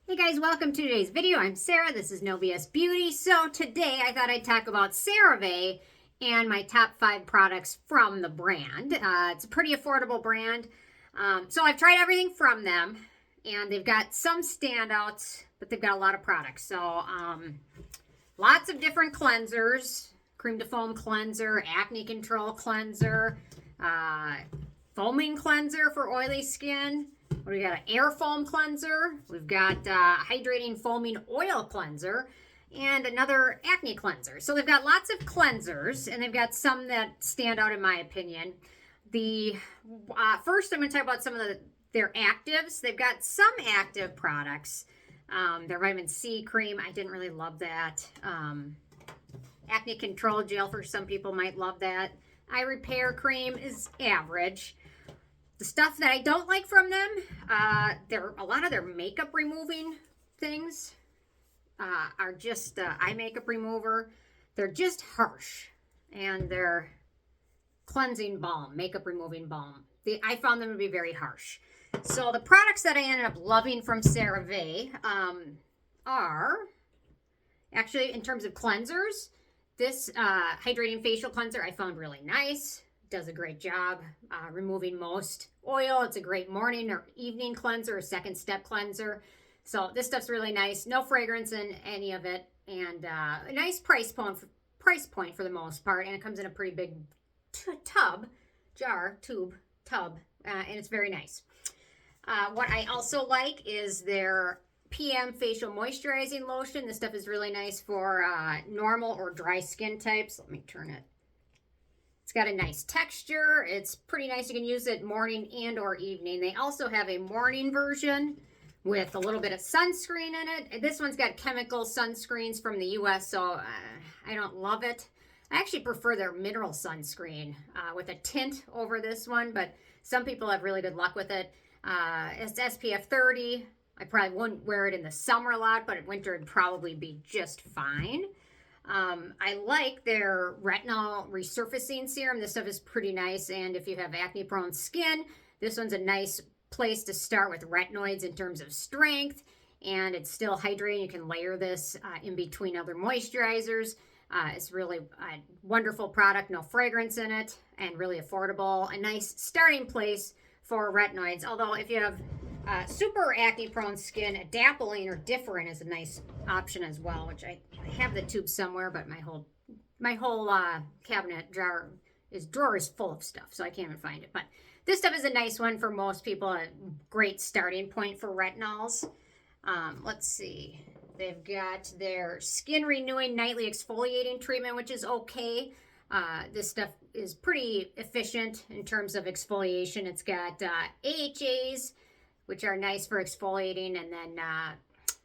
Hey guys, welcome to today's video. I'm Sarah. This is No BS Beauty. So today I thought I'd talk about CeraVe and my top 5 products from the brand. It's a pretty affordable brand. So I've tried everything from them, and they've got some standouts, but they've got a lot of products. So lots of different cleansers, cream to foam cleanser, acne control cleanser, foaming cleanser for oily skin. We got an air foam cleanser. We've got hydrating foaming oil cleanser and another acne cleanser. So they've got lots of cleansers, and they've got some that stand out in my opinion. The first, I'm going to talk about some of their actives. They've got some active products. Their vitamin C cream, I didn't really love that. Acne control gel, for some people might love that. Eye repair cream is average. The stuff that I don't like from them, a lot of their makeup removing things are just eye makeup remover. They're just harsh. And their cleansing balm, makeup removing balm, I found them to be very harsh. So the products that I ended up loving from CeraVe are, actually in terms of cleansers, this Hydrating Facial Cleanser I found really nice. Does a great job removing most oil. It's a great morning or evening cleanser, or second step cleanser. So this stuff's really nice. No fragrance in any of it, and a nice price point for the most part. And it comes in a pretty big tub, and it's very nice. What I also like is their PM Facial Moisturizing Lotion. This stuff is really nice for normal or dry skin types. Let me turn it. It's got a nice texture. It's pretty nice. You can use it morning and or evening. They also have a morning version with a little bit of sunscreen in it. This one's got chemical sunscreens from the US, so I don't love it. I actually prefer their mineral sunscreen with a tint over this one, but some people have really good luck with it. It's SPF 30. I probably wouldn't wear it in the summer a lot, but in winter it'd probably be just fine. I like their Retinol Resurfacing Serum. This stuff is pretty nice, and if you have acne-prone skin, this one's a nice place to start with retinoids in terms of strength, and it's still hydrating. You can layer this in between other moisturizers. It's really a wonderful product, no fragrance in it, and really affordable. A nice starting place for retinoids, although if you have super acne-prone skin, adapalene or different is a nice option as well, which I have the tube somewhere, but my whole cabinet drawer is full of stuff, so I can't even find it. But this stuff is a nice one for most people, a great starting point for retinols. Let's see. They've got their Skin Renewing Nightly Exfoliating Treatment, which is okay. This stuff is pretty efficient in terms of exfoliation. It's got AHAs, which are nice for exfoliating, and then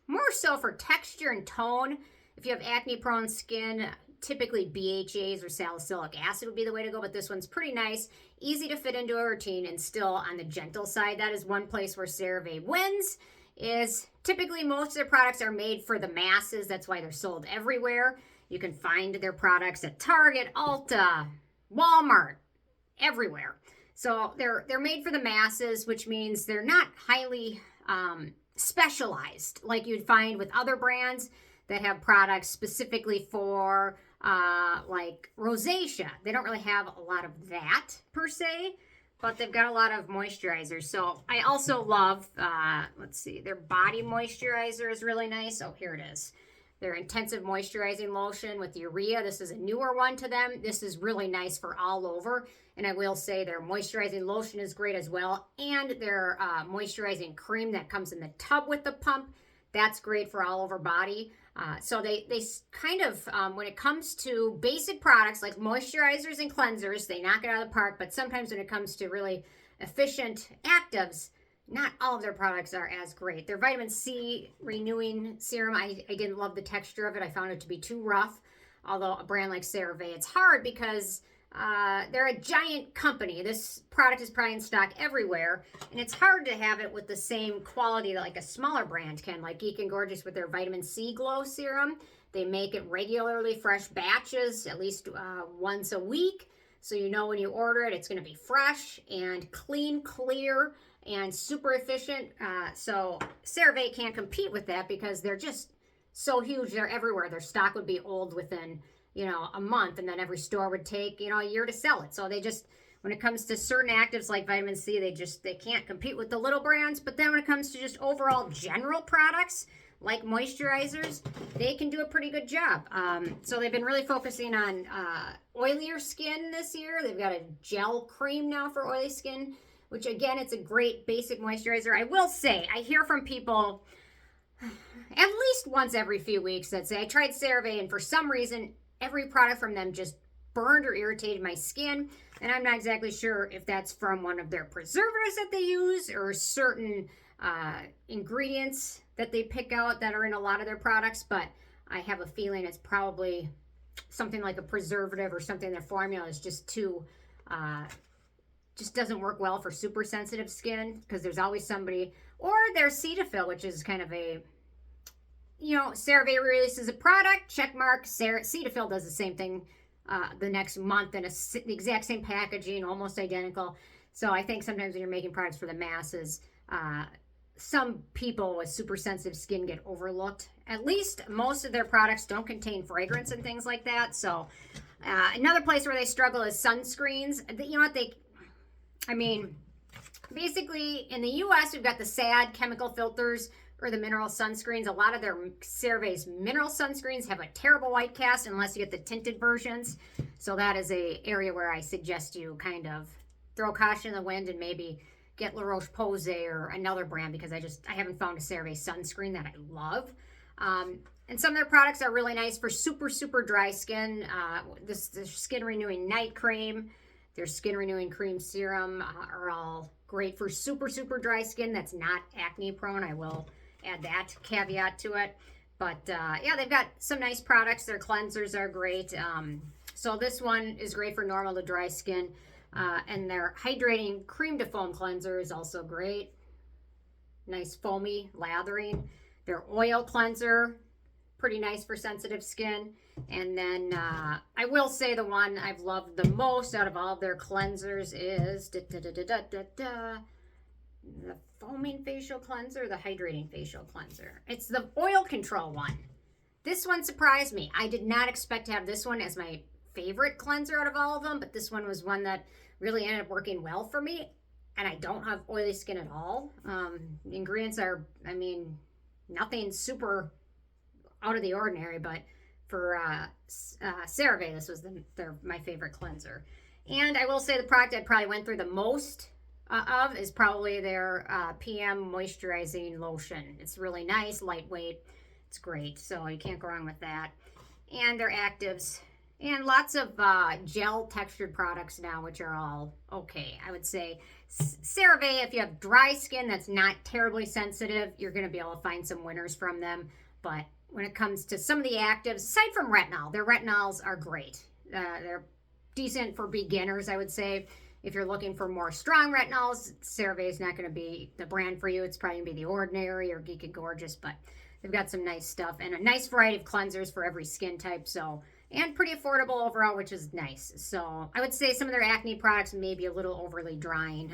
more so for texture and tone. If you have acne-prone skin, typically BHAs or salicylic acid would be the way to go, but this one's pretty nice, easy to fit into a routine, and still on the gentle side. That is one place where CeraVe wins, is typically most of their products are made for the masses. That's why they're sold everywhere. You can find their products at Target, Ulta, Walmart, everywhere. So they're made for the masses, which means they're not highly specialized like you'd find with other brands that have products specifically for like rosacea. They don't really have a lot of that per se, but they've got a lot of moisturizers. So I also love, let's see, their body moisturizer is really nice. Oh, here it is. Their intensive moisturizing lotion with Urea. This is a newer one to them. This is really nice for all over. And I will say their moisturizing lotion is great as well. And their moisturizing cream that comes in the tub with the pump, that's great for all over body. So they kind of, when it comes to basic products like moisturizers and cleansers, they knock it out of the park. But sometimes when it comes to really efficient actives, not all of their products are as great. Their vitamin C renewing serum, I didn't love the texture of it. I found it to be too rough. Although a brand like CeraVe, it's hard because they're a giant company. This product is probably in stock everywhere, and it's hard to have it with the same quality that like a smaller brand can, like Geek and Gorgeous with their vitamin C glow serum. They make it regularly, fresh batches, at least once a week. So you know when you order it, it's going to be fresh and clean, clear. and super efficient. So CeraVe can't compete with that because they're just so huge. They're everywhere. Their stock would be old within, you know, a month, and then every store would take, you know, a year to sell it. So they just, when it comes to certain actives like vitamin C, they can't compete with the little brands. But then when it comes to just overall general products like moisturizers, they can do a pretty good job. So they've been really focusing on oilier skin this year. They've got a gel cream now for oily skin, which again, it's a great basic moisturizer. I will say, I hear from people at least once every few weeks that say, I tried CeraVe and for some reason, every product from them just burned or irritated my skin. And I'm not exactly sure if that's from one of their preservatives that they use or certain ingredients that they pick out that are in a lot of their products, but I have a feeling it's probably something like a preservative or something. Their formula is just too, just doesn't work well for super sensitive skin, because there's always somebody, or there's Cetaphil, which is kind of a, you know, CeraVe releases a product, check mark, Cetaphil does the same thing the next month in the exact same packaging, almost identical. So I think sometimes when you're making products for the masses, some people with super sensitive skin get overlooked. At least most of their products don't contain fragrance and things like that. So another place where they struggle is sunscreens. You know what, I mean, basically in the US, we've got the SAD chemical filters or the mineral sunscreens. A lot of their CeraVe's mineral sunscreens have a terrible white cast unless you get the tinted versions. So that is a area where I suggest you kind of throw caution in the wind and maybe get La Roche-Posay or another brand, because I haven't found a CeraVe sunscreen that I love. And some of their products are really nice for super, super dry skin. This Skin Renewing Night Cream, their Skin Renewing Cream Serum are all great for super, super dry skin that's not acne prone. I will add that caveat to it. But yeah, they've got some nice products. Their cleansers are great. So this one is great for normal to dry skin. And their Hydrating Cream to Foam Cleanser is also great. Nice foamy lathering. Their Oil Cleanser, pretty nice for sensitive skin. And then I will say the one I've loved the most out of all of their cleansers is the Foaming Facial Cleanser, the Hydrating Facial Cleanser. It's the oil control one. This one surprised me. I did not expect to have this one as my favorite cleanser out of all of them, but this one was one that really ended up working well for me, and I don't have oily skin at all. The ingredients are, I mean, nothing super out of the ordinary, but for CeraVe, this was my favorite cleanser. And I will say the product I probably went through the most of is probably their PM Moisturizing Lotion. It's really nice, lightweight, it's great, so you can't go wrong with that. And their actives, and lots of gel textured products now, which are all okay. I would say CeraVe, if you have dry skin that's not terribly sensitive, you're going to be able to find some winners from them. But when it comes to some of the actives, aside from retinol, their retinols are great. They're decent for beginners, I would say. If you're looking for more strong retinols, CeraVe is not going to be the brand for you. It's probably going to be The Ordinary or Geek and Gorgeous, but they've got some nice stuff and a nice variety of cleansers for every skin type. So, and pretty affordable overall, which is nice. So I would say some of their acne products may be a little overly drying.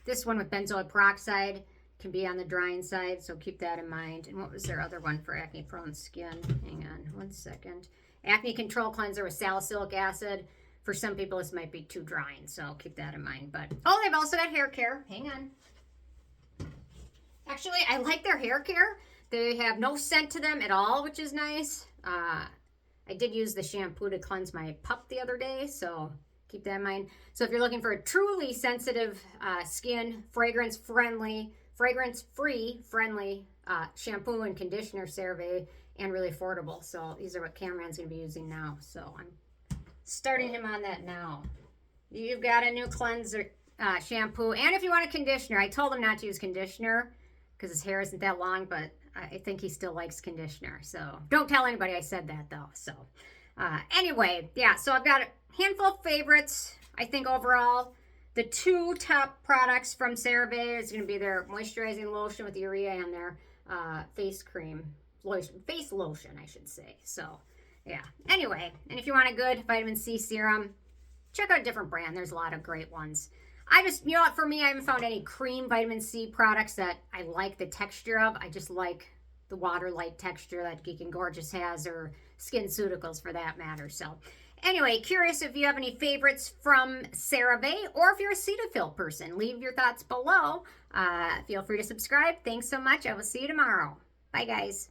This one with benzoyl peroxide can be on the drying side, so keep that in mind. And what was their other one for acne prone skin? Hang on one second. Acne Control Cleanser with salicylic acid. For some people, this might be too drying, so keep that in mind. But oh, they've also got hair care. Hang on. Actually, I like their hair care. They have no scent to them at all, which is nice. I did use the shampoo to cleanse my pup the other day, so keep that in mind. So if you're looking for a truly sensitive skin, fragrance-free, friendly shampoo and conditioner, CeraVe, and really affordable. So these are what Cameron's going to be using now. So I'm starting him on that now. You've got a new cleanser shampoo, and if you want a conditioner, I told him not to use conditioner because his hair isn't that long, but I think he still likes conditioner. So don't tell anybody I said that though. So anyway, yeah, so I've got a handful of favorites. I think overall, the two top products from CeraVe is going to be their moisturizing lotion with urea and their face lotion, I should say. So yeah, anyway, and if you want a good vitamin C serum, check out a different brand. There's a lot of great ones. I just, you know what, for me, I haven't found any cream vitamin C products that I like the texture of. I just like the water-like texture that Geek and Gorgeous has, or SkinCeuticals for that matter. So anyway, curious if you have any favorites from CeraVe, or if you're a Cetaphil person. Leave your thoughts below. Feel free to subscribe. Thanks so much. I will see you tomorrow. Bye, guys.